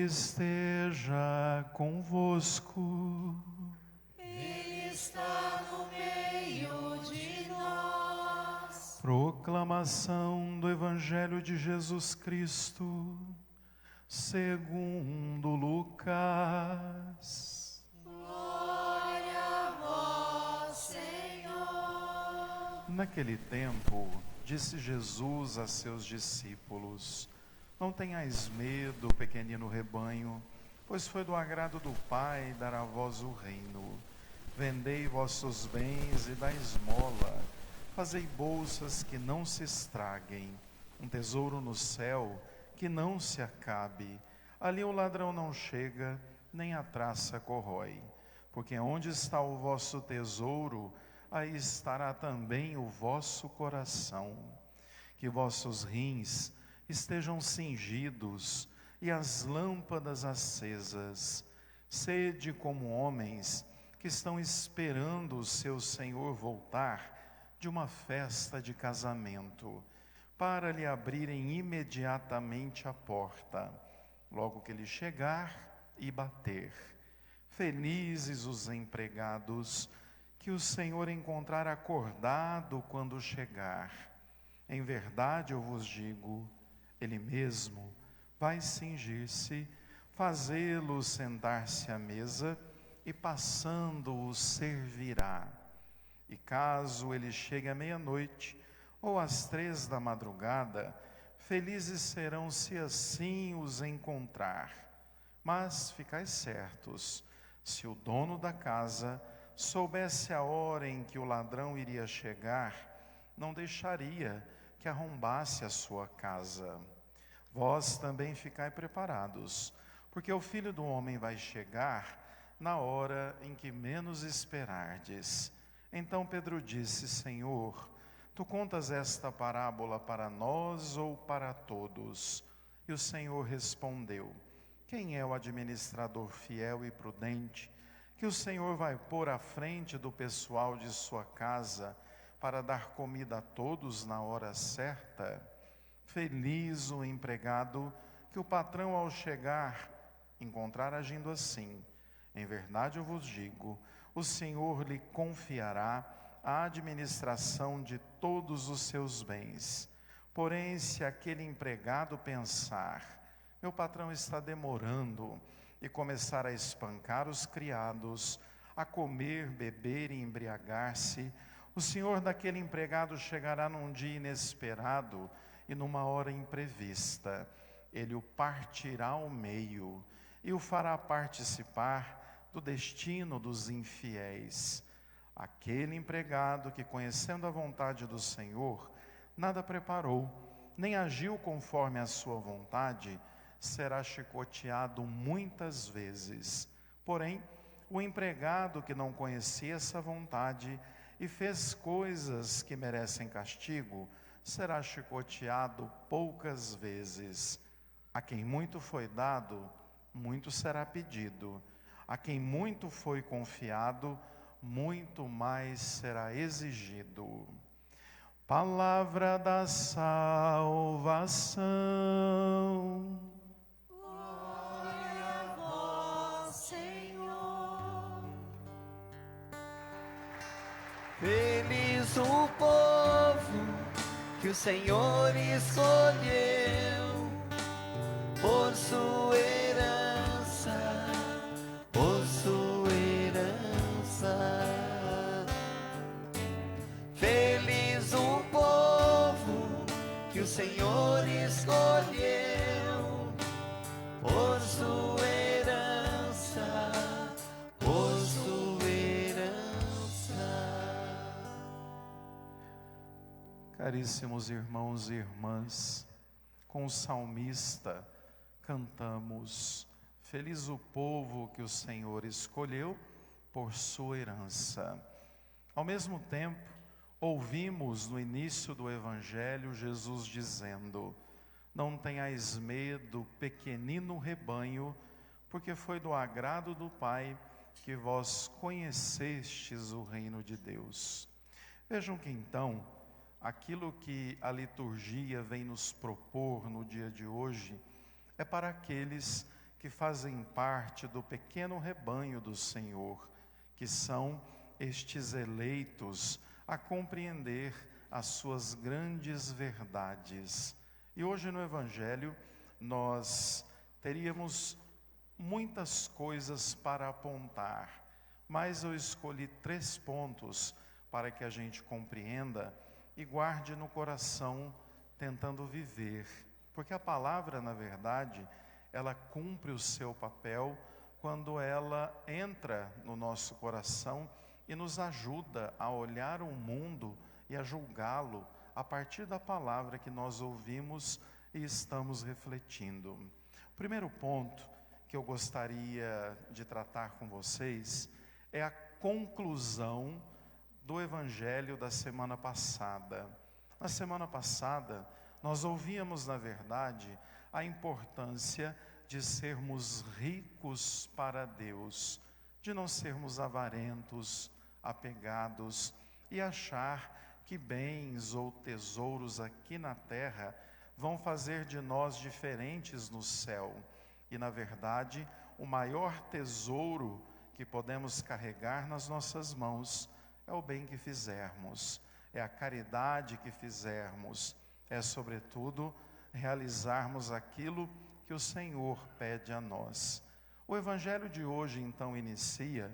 esteja convosco. Ele está no meio de nós. Proclamação do Evangelho de Jesus Cristo, segundo Lucas. Glória a vós, Senhor. Naquele tempo, disse Jesus a seus discípulos: Não tenhais medo, pequenino rebanho, pois foi do agrado do Pai dar a vós o reino. Vendei vossos bens e dai esmola. Fazei bolsas que não se estraguem, um tesouro no céu que não se acabe. Ali o ladrão não chega, nem a traça corrói. Porque onde está o vosso tesouro, aí estará também o vosso coração. Que vossos rins estejam cingidos e as lâmpadas acesas. Sede como homens que estão esperando o seu Senhor voltar de uma festa de casamento, para lhe abrirem imediatamente a porta, logo que ele chegar e bater. Felizes os empregados que o Senhor encontrar acordado quando chegar. Em verdade eu vos digo, ele mesmo vai cingir-se, fazê-lo sentar-se à mesa e passando-o servirá. E caso ele chegue à meia-noite ou às 3 da madrugada, felizes serão se assim os encontrar. Mas ficais certos, se o dono da casa soubesse a hora em que o ladrão iria chegar, não deixaria que arrombasse a sua casa. Vós também ficai preparados, porque o Filho do Homem vai chegar na hora em que menos esperardes. Então Pedro disse: Senhor, tu contas esta parábola para nós ou para todos? E o Senhor respondeu: Quem é o administrador fiel e prudente, que o Senhor vai pôr à frente do pessoal de sua casa, para dar comida a todos na hora certa? Feliz o empregado que o patrão, ao chegar, encontrar agindo assim. Em verdade eu vos digo, o Senhor lhe confiará a administração de todos os seus bens. Porém, se aquele empregado pensar: meu patrão está demorando, e começar a espancar os criados, a comer, beber e embriagar-se, o senhor daquele empregado chegará num dia inesperado e numa hora imprevista. Ele o partirá ao meio e o fará participar do destino dos infiéis. Aquele empregado que, conhecendo a vontade do Senhor, nada preparou, nem agiu conforme a sua vontade, será chicoteado muitas vezes. Porém, o empregado que não conhecia essa vontade e fez coisas que merecem castigo, será chicoteado poucas vezes. A quem muito foi dado, muito será pedido. A quem muito foi confiado, muito mais será exigido. Palavra da salvação. Glória a vós, Senhor. Feliz o povo que o Senhor escolheu por sua herança, por sua herança. Feliz o povo que o Senhor escolheu por sua herança, por sua herança. Caríssimos irmãos e irmãs, com o salmista cantamos: Feliz o povo que o Senhor escolheu por sua herança. Ao mesmo tempo, ouvimos no início do Evangelho Jesus dizendo: Não tenhais medo, pequenino rebanho, porque foi do agrado do Pai que vós conhecestes o reino de Deus. Vejam que então, aquilo que a liturgia vem nos propor no dia de hoje é para aqueles que fazem parte do pequeno rebanho do Senhor, que são estes eleitos a compreender as suas grandes verdades. E hoje no Evangelho nós teríamos muitas coisas para apontar, mas eu escolhi 3 pontos para que a gente compreenda e guarde no coração, tentando viver. Porque a palavra, na verdade, ela cumpre o seu papel quando ela entra no nosso coração e nos ajuda a olhar o mundo e a julgá-lo a partir da palavra que nós ouvimos e estamos refletindo. O primeiro ponto que eu gostaria de tratar com vocês é a conclusão do Evangelho da semana passada. Na semana passada, nós ouvíamos, na verdade, a importância de sermos ricos para Deus, de não sermos avarentos, apegados e achar que bens ou tesouros aqui na terra vão fazer de nós diferentes no céu. E, na verdade, o maior tesouro que podemos carregar nas nossas mãos é o bem que fizermos, é a caridade que fizermos, é, sobretudo, realizarmos aquilo que o Senhor pede a nós. O Evangelho de hoje, então, inicia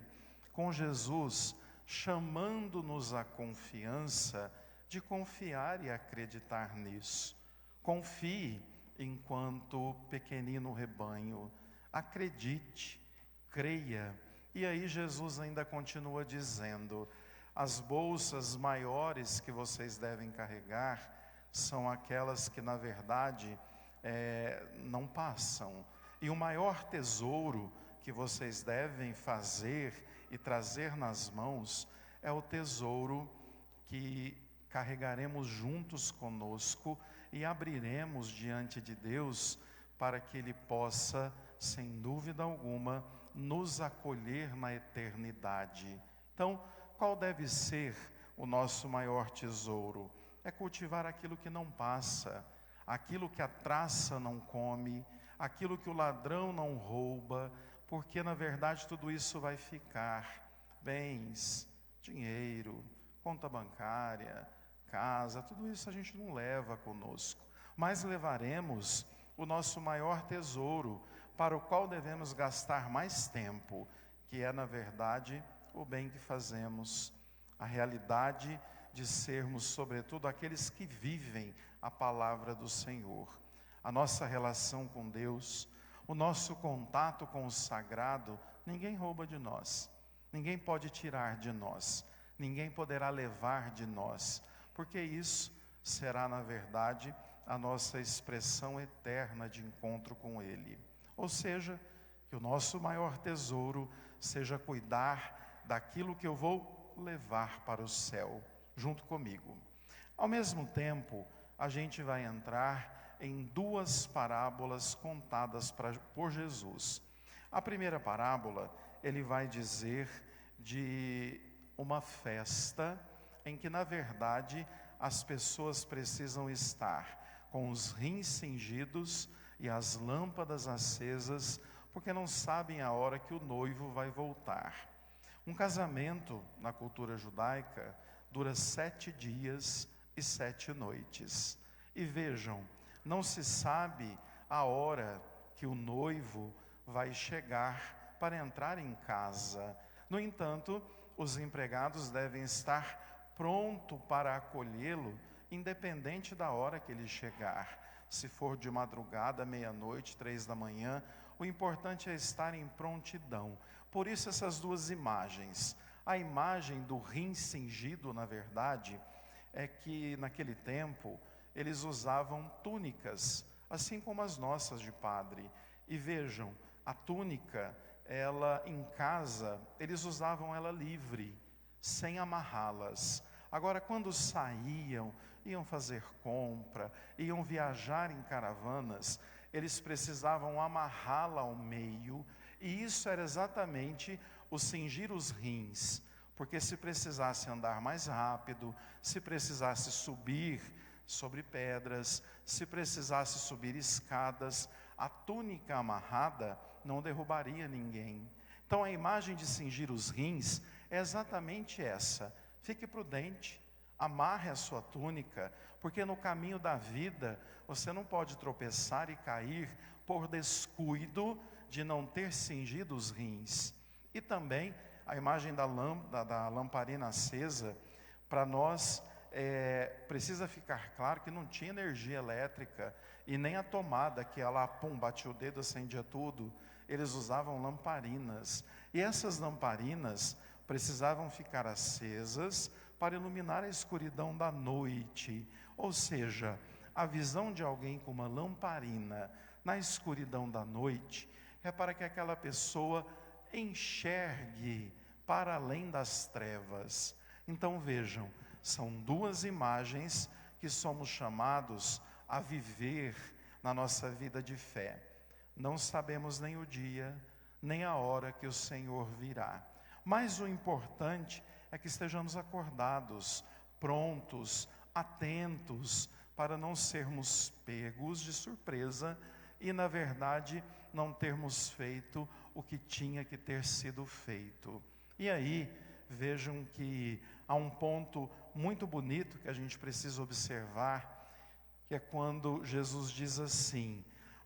com Jesus chamando-nos à confiança de confiar e acreditar nisso. Confie enquanto pequenino rebanho, acredite, creia. E aí Jesus ainda continua dizendo: as bolsas maiores que vocês devem carregar são aquelas que, na verdade, não passam. E o maior tesouro que vocês devem fazer e trazer nas mãos é o tesouro que carregaremos juntos conosco e abriremos diante de Deus para que Ele possa, sem dúvida alguma, nos acolher na eternidade. Então, qual deve ser o nosso maior tesouro? É cultivar aquilo que não passa, aquilo que a traça não come, aquilo que o ladrão não rouba, porque na verdade tudo isso vai ficar. Bens, dinheiro, conta bancária, casa, tudo isso a gente não leva conosco, mas levaremos o nosso maior tesouro, para o qual devemos gastar mais tempo, que é na verdade o bem que fazemos, a realidade de sermos, sobretudo, aqueles que vivem a palavra do Senhor. A nossa relação com Deus, o nosso contato com o sagrado, ninguém rouba de nós, ninguém pode tirar de nós, ninguém poderá levar de nós, porque isso será, na verdade, a nossa expressão eterna de encontro com Ele. Ou seja, que o nosso maior tesouro seja cuidar daquilo que eu vou levar para o céu, junto comigo. Ao mesmo tempo, a gente vai entrar em 2 parábolas contadas por Jesus. A primeira parábola, ele vai dizer de uma festa em que, na verdade, as pessoas precisam estar com os rins cingidos e as lâmpadas acesas, porque não sabem a hora que o noivo vai voltar. Um casamento, na cultura judaica, dura 7 dias e 7 noites. E vejam, não se sabe a hora que o noivo vai chegar para entrar em casa. No entanto, os empregados devem estar prontos para acolhê-lo, independente da hora que ele chegar. Se for de madrugada, meia-noite, 3 da manhã, o importante é estar em prontidão. Por isso essas 2 imagens. A imagem do rim cingido, na verdade, é que naquele tempo eles usavam túnicas, assim como as nossas de padre. E vejam, a túnica, ela em casa, eles usavam ela livre, sem amarrá-las. Agora, quando saíam, iam fazer compra, iam viajar em caravanas, eles precisavam amarrá-la ao meio, e isso era exatamente o cingir os rins, porque se precisasse andar mais rápido, se precisasse subir sobre pedras, se precisasse subir escadas, a túnica amarrada não derrubaria ninguém. Então a imagem de cingir os rins é exatamente essa. Fique prudente, amarre a sua túnica, porque no caminho da vida você não pode tropeçar e cair por descuido de não ter cingido os rins. E também a imagem da lamparina acesa, para nós precisa ficar claro que não tinha energia elétrica e nem a tomada que ela, pum, batia o dedo, acendia tudo. Eles usavam lamparinas, e essas lamparinas precisavam ficar acesas para iluminar a escuridão da noite. Ou seja, a visão de alguém com uma lamparina na escuridão da noite é para que aquela pessoa enxergue para além das trevas. Então vejam, são duas imagens que somos chamados a viver na nossa vida de fé. Não sabemos nem o dia, nem a hora que o Senhor virá. Mas o importante é que estejamos acordados, prontos, atentos, para não sermos pegos de surpresa e, na verdade, não termos feito o que tinha que ter sido feito. E aí, vejam que há um ponto muito bonito que a gente precisa observar, que é quando Jesus diz assim: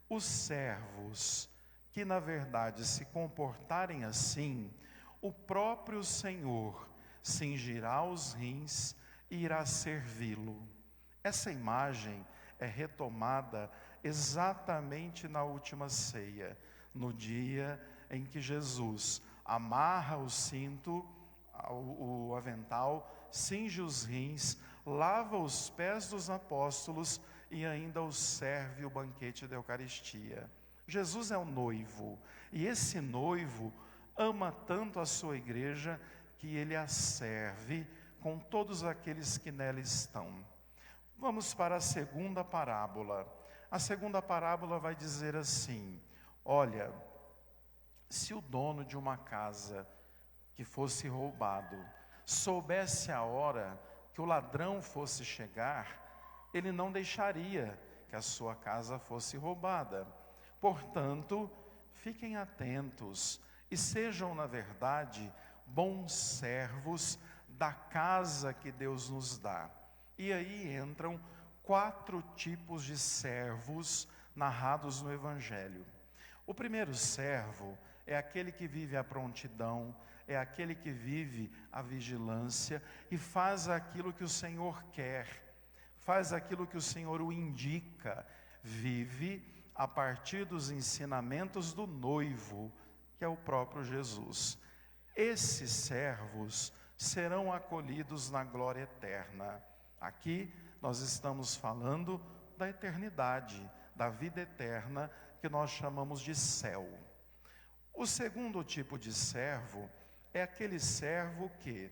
os servos que na verdade se comportarem assim, o próprio Senhor cingirá os rins e irá servi-lo. Essa imagem é retomada exatamente na última ceia, no dia em que Jesus amarra o cinto, o avental, cinge os rins, lava os pés dos apóstolos e ainda os serve o banquete da Eucaristia. Jesus é o noivo, e esse noivo ama tanto a sua igreja que ele a serve com todos aqueles que nela estão. Vamos para a segunda parábola. A segunda parábola vai dizer assim: olha, se o dono de uma casa que fosse roubado soubesse a hora que o ladrão fosse chegar, ele não deixaria que a sua casa fosse roubada. Portanto, fiquem atentos e sejam, na verdade, bons servos da casa que Deus nos dá. E aí entram 4 tipos de servos narrados no Evangelho. O primeiro servo é aquele que vive a prontidão, é aquele que vive a vigilância e faz aquilo que o Senhor quer, faz aquilo que o Senhor o indica, vive a partir dos ensinamentos do noivo, que é o próprio Jesus. Esses servos serão acolhidos na glória eterna. Aqui nós estamos falando da eternidade, da vida eterna, que nós chamamos de céu. O segundo tipo de servo é aquele servo que,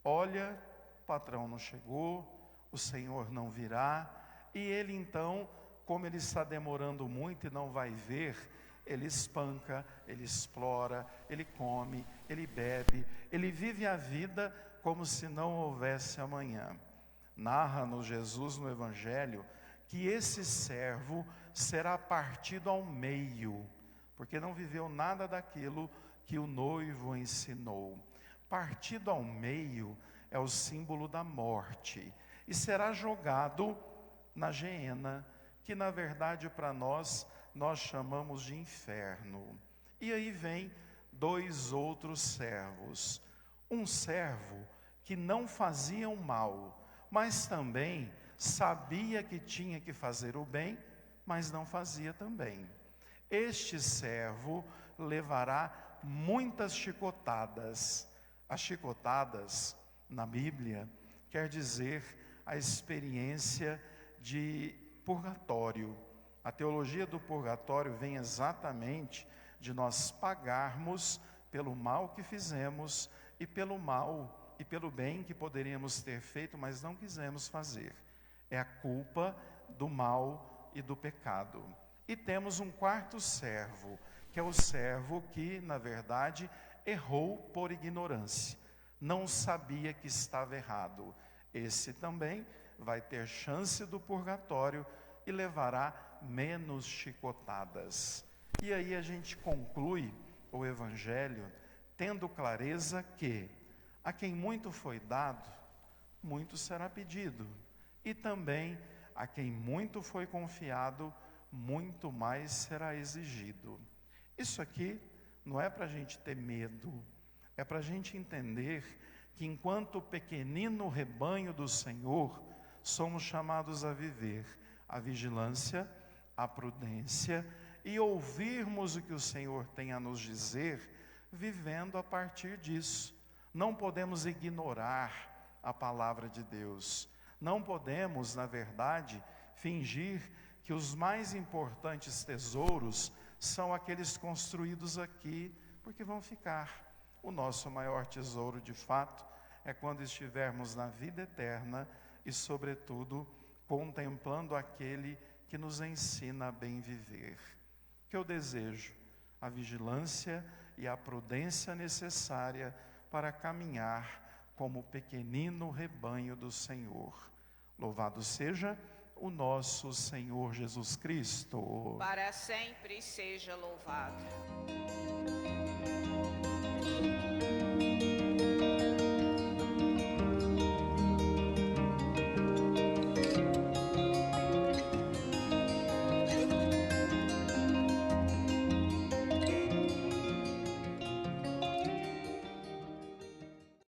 olha, o patrão não chegou, o Senhor não virá, e ele então, como ele está demorando muito e não vai ver, ele espanca, ele explora, ele come, ele bebe, ele vive a vida como se não houvesse amanhã. Narra-nos Jesus no Evangelho que esse servo será partido ao meio, porque não viveu nada daquilo que o noivo ensinou. Partido ao meio é o símbolo da morte, e será jogado na geena, que na verdade para nós chamamos de inferno. E aí vem 2 outros servos. Um servo que não fazia o mal, mas também sabia que tinha que fazer o bem, mas não fazia também. Este servo levará muitas chicotadas. As chicotadas, na Bíblia, quer dizer a experiência de purgatório. A teologia do purgatório vem exatamente de nós pagarmos pelo mal que fizemos e pelo mal e pelo bem que poderíamos ter feito, mas não quisemos fazer. É a culpa do mal e do pecado. E temos um quarto servo, que é o servo que, na verdade, errou por ignorância. Não sabia que estava errado. Esse também vai ter chance do purgatório e levará menos chicotadas. E aí a gente conclui o Evangelho tendo clareza que a quem muito foi dado, muito será pedido. E também a quem muito foi confiado, muito mais será exigido. Isso aqui não é para a gente ter medo, é para a gente entender que enquanto pequenino rebanho do Senhor, somos chamados a viver a vigilância, a prudência e ouvirmos o que o Senhor tem a nos dizer, vivendo a partir disso. Não podemos ignorar a palavra de Deus. Não podemos, na verdade, fingir que os mais importantes tesouros são aqueles construídos aqui, porque vão ficar. O nosso maior tesouro, de fato, é quando estivermos na vida eterna e, sobretudo, contemplando aquele que nos ensina a bem viver. Que eu desejo a vigilância e a prudência necessária para caminhar como pequenino rebanho do Senhor. Louvado seja o nosso Senhor Jesus Cristo. Para sempre seja louvado.